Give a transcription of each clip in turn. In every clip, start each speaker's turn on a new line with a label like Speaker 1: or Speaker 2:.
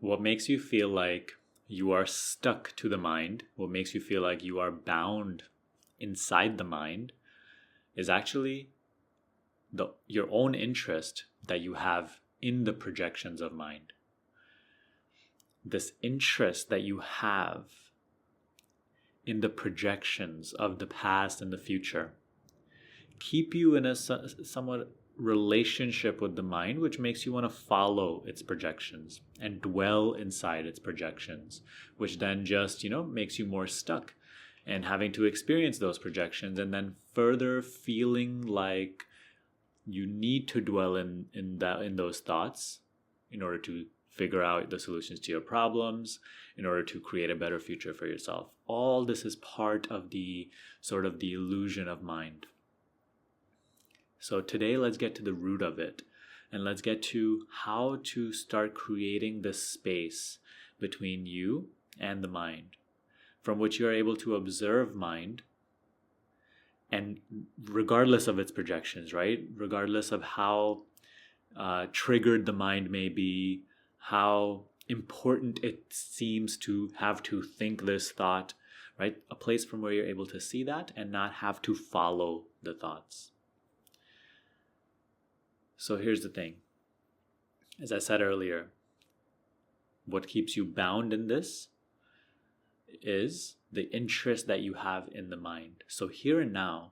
Speaker 1: what makes you feel like you are stuck to the mind, what makes you feel like you are bound inside the mind, is actually your own interest that you have in the projections of mind. This interest that you have in the projections of the past and the future keep you in a somewhat relationship with the mind, which makes you want to follow its projections and dwell inside its projections, which then just, makes you more stuck and having to experience those projections, and then further feeling like you need to dwell in those thoughts in order to figure out the solutions to your problems, in order to create a better future for yourself. All this is part of the sort of the illusion of mind. So today, let's get to the root of it, and let's get to how to start creating this space between you and the mind, from which you are able to observe mind, and regardless of its projections, right? Regardless of how triggered the mind may be, how important it seems to have to think this thought, right? A place from where you're able to see that and not have to follow the thoughts. So here's the thing. As I said earlier, what keeps you bound in this is the interest that you have in the mind. So here and now,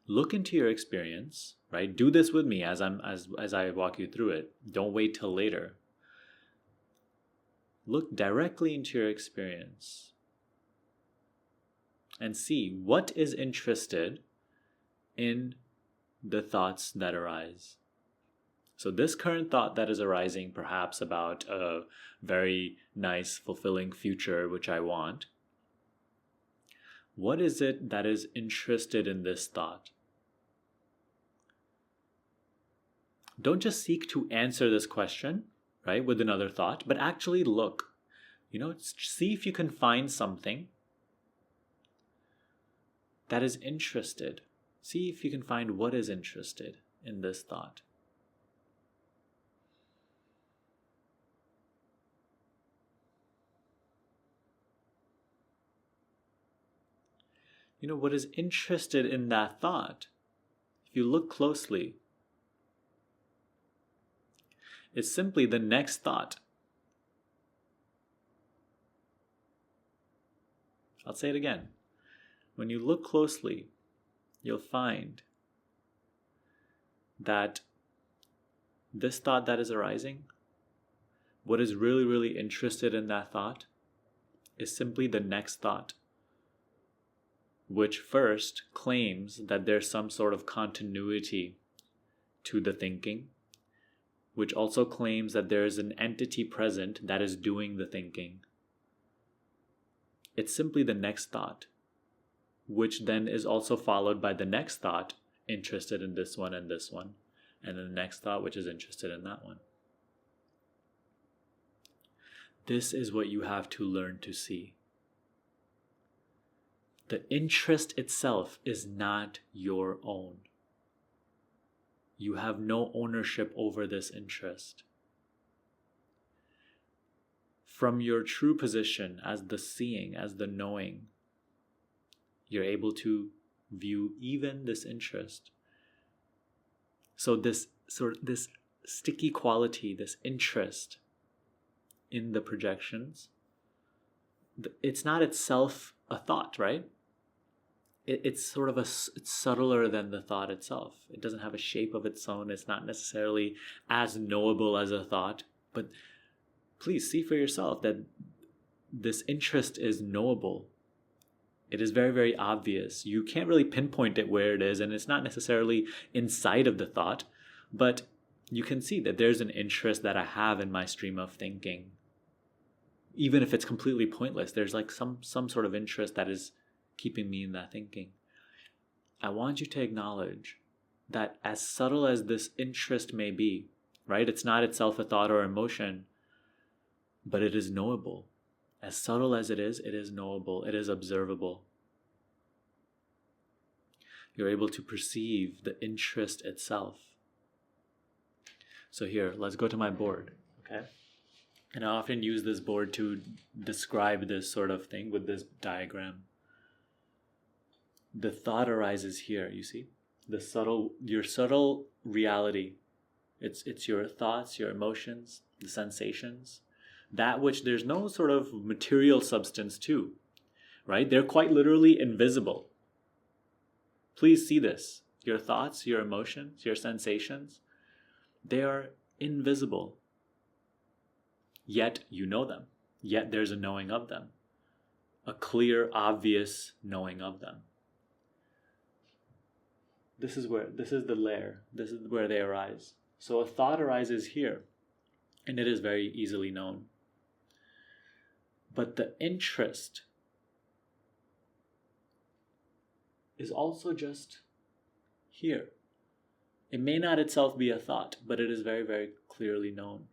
Speaker 1: look into your experience, right? Do this with me as I walk you through it. Don't wait till later. Look directly into your experience and see what is interested in the thoughts that arise. So this current thought that is arising, perhaps about a very nice, fulfilling future, which I want, what is it that is interested in this thought? Don't just seek to answer this question, right, with another thought, but actually look. See if you can find something that is interested. See if you can find what is interested in this thought. What is interested in that thought, if you look closely, it's simply the next thought. I'll say it again. When you look closely, you'll find that this thought that is arising, what is really, really interested in that thought, is simply the next thought, which first claims that there's some sort of continuity to the thinking, which also claims that there is an entity present that is doing the thinking. It's simply the next thought, which then is also followed by the next thought interested in this one, and then the next thought which is interested in that one. This is what you have to learn to see. The interest itself is not your own. You have no ownership over this interest. From your true position as the seeing, as the knowing, you're able to view even this interest. So this sticky quality, this interest in the projections, it's not itself a thought, right? It's sort of it's subtler than the thought itself. It doesn't have a shape of its own. It's not necessarily as knowable as a thought, but please see for yourself that this interest is knowable. It is very, very obvious. You can't really pinpoint it where it is, and it's not necessarily inside of the thought, but you can see that there's an interest that I have in my stream of thinking. Even if it's completely pointless, there's like some sort of interest that is keeping me in that thinking. I want you to acknowledge that as subtle as this interest may be, right? It's not itself a thought or emotion, but it is knowable. As subtle as it is knowable, it is observable. You're able to perceive the interest itself. So here, let's go to my board, okay? And I often use this board to describe this sort of thing with this diagram. The thought arises here, you see? Your subtle reality. It's your thoughts, your emotions, the sensations, that which there's no sort of material substance to, right? They're quite literally invisible. Please see this. Your thoughts, your emotions, your sensations, they are invisible. Yet you know them. Yet there's a knowing of them. A clear, obvious knowing of them. This is the layer. This is where they arise. So a thought arises here, and it is very easily known. But the interest is also just here. It may not itself be a thought, but it is very, very clearly known.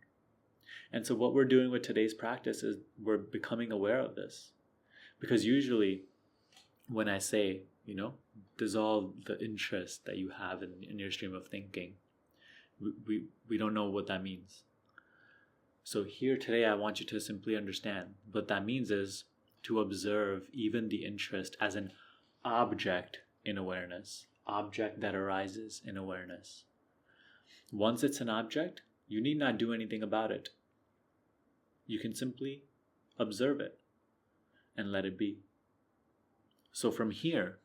Speaker 1: And so what we're doing with today's practice is we're becoming aware of this. Because usually when I say, dissolve the interest that you have in your stream of thinking, we don't know what that means. So here today I want you to simply understand what that means is to observe even the interest as an object in awareness, object that arises in awareness. Once it's an object, you need not do anything about it. You can simply observe it and let it be. So from here,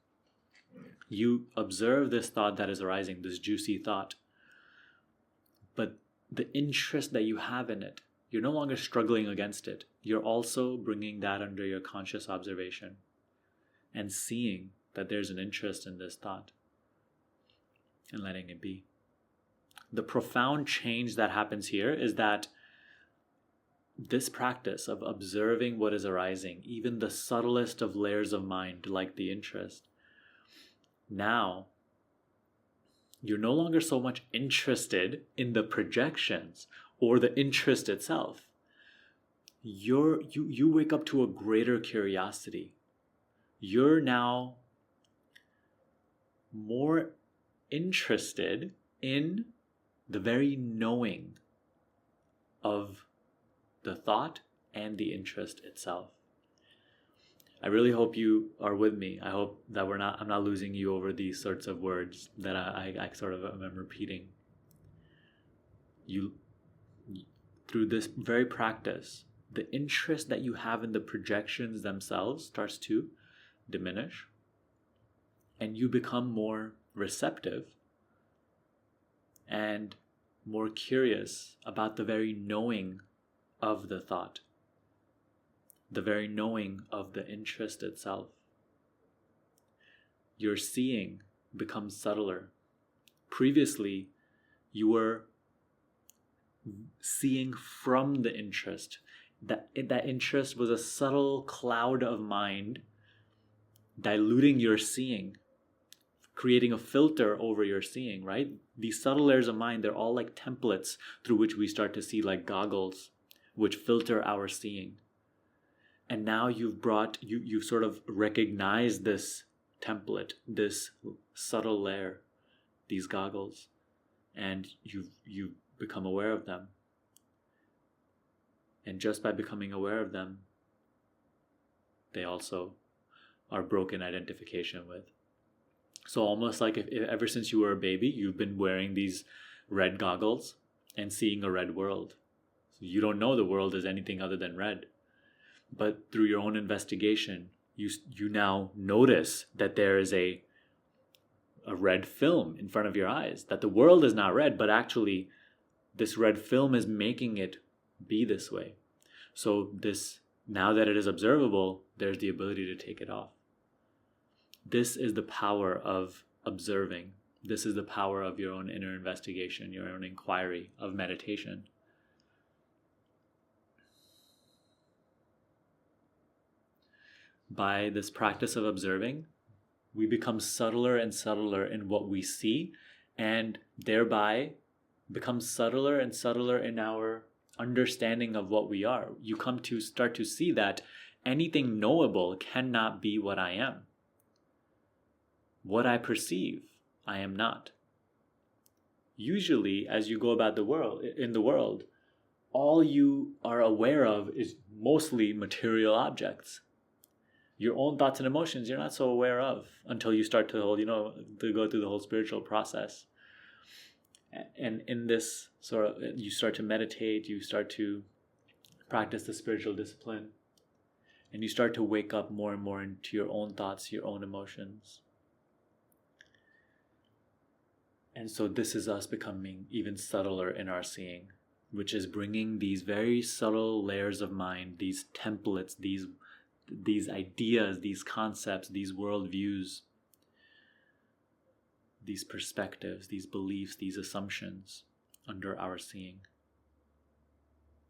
Speaker 1: you observe this thought that is arising, this juicy thought. But the interest that you have in it, you're no longer struggling against it. You're also bringing that under your conscious observation and seeing that there's an interest in this thought and letting it be. The profound change that happens here is that this practice of observing what is arising, even the subtlest of layers of mind, like the interest, now you're no longer so much interested in the projections or the interest itself. You wake up to a greater curiosity. You're now more interested in the very knowing of the thought and the interest itself. I really hope you are with me. I hope that I'm not losing you over these sorts of words that I sort of am repeating. Through this very practice, the interest that you have in the projections themselves starts to diminish, and you become more receptive and more curious about the very knowing of the thought, the very knowing of the interest itself. Your seeing becomes subtler. Previously, you were seeing from the interest. That interest was a subtle cloud of mind diluting your seeing, creating a filter over your seeing, right? These subtle layers of mind, they're all like templates through which we start to see, like goggles, which filter our seeing. And now you've sort of recognized this template, this subtle layer, these goggles, and you've become aware of them. And just by becoming aware of them, they also are broken identification with. So almost like if ever since you were a baby, you've been wearing these red goggles and seeing a red world. So you don't know the world is anything other than red. But through your own investigation, you now notice that there is a red film in front of your eyes, that the world is not red, but actually this red film is making it be this way. So now that it is observable, there's the ability to take it off. This is the power of observing. This is the power of your own inner investigation, your own inquiry of meditation. By this practice of observing, we become subtler and subtler in what we see, and thereby become subtler and subtler in our understanding of what we are. You come to start to see that anything knowable cannot be what I am. What I perceive, I am not. Usually, as you go about in the world, all you are aware of is mostly material objects. Your own thoughts and emotions you're not so aware of until you start to to go through the whole spiritual process. And in this sort of, you start to meditate, you start to practice the spiritual discipline, and you start to wake up more and more into your own thoughts, your own emotions. And so this is us becoming even subtler in our seeing, which is bringing these very subtle layers of mind, these templates, these ideas, these concepts, these worldviews, these perspectives, these beliefs, these assumptions under our seeing.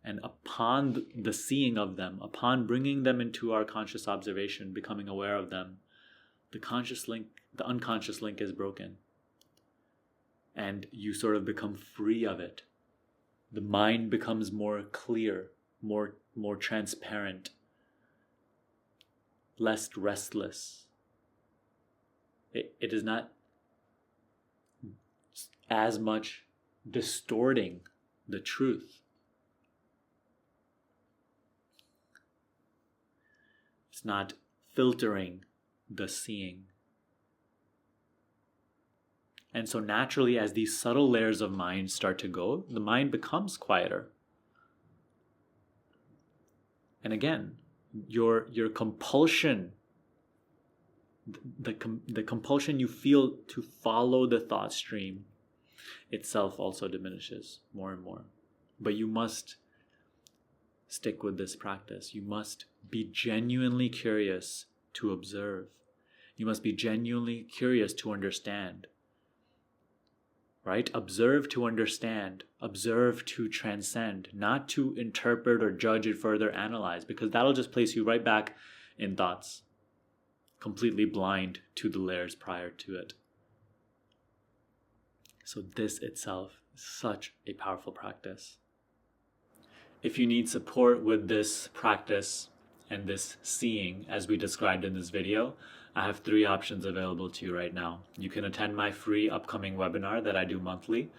Speaker 1: And upon the seeing of them, upon bringing them into our conscious observation, becoming aware of them, the unconscious link is broken. And you sort of become free of it. The mind becomes more clear, more transparent, less restless. It is not as much distorting the truth. It's not filtering the seeing. And so naturally, as these subtle layers of mind start to go, the mind becomes quieter. And again, your compulsion, the compulsion you feel to follow the thought stream itself also diminishes more and more. But you must stick with this practice. You must be genuinely curious to observe. You must be genuinely curious to understand. Right? Observe to understand. Observe to transcend. Not to interpret or judge it further, analyze, because that'll just place you right back in thoughts, completely blind to the layers prior to it. So this itself is such a powerful practice. If you need support with this practice and this seeing, as we described in this video, I have 3 options available to you right now. You can attend my free upcoming webinar that I do monthly.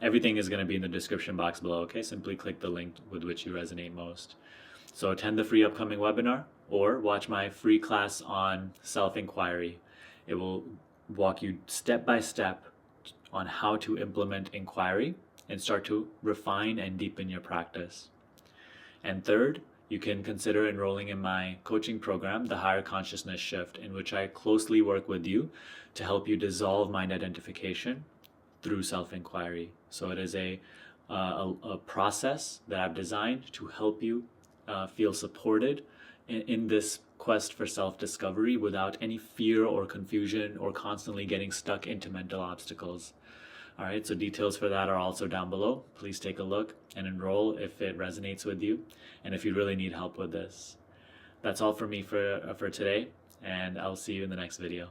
Speaker 1: Everything is going to be in the description box below, okay? Simply click the link with which you resonate most. So attend the free upcoming webinar or watch my free class on self-inquiry. It will walk you step by step on how to implement inquiry and start to refine and deepen your practice. And third, you can consider enrolling in my coaching program, The Higher Consciousness Shift, in which I closely work with you to help you dissolve mind identification through self-inquiry. So it is a process that I've designed to help you feel supported in this quest for self-discovery without any fear or confusion or constantly getting stuck into mental obstacles. All right, so details for that are also down below. Please take a look and enroll if it resonates with you and if you really need help with this. That's all for me for today, and I'll see you in the next video.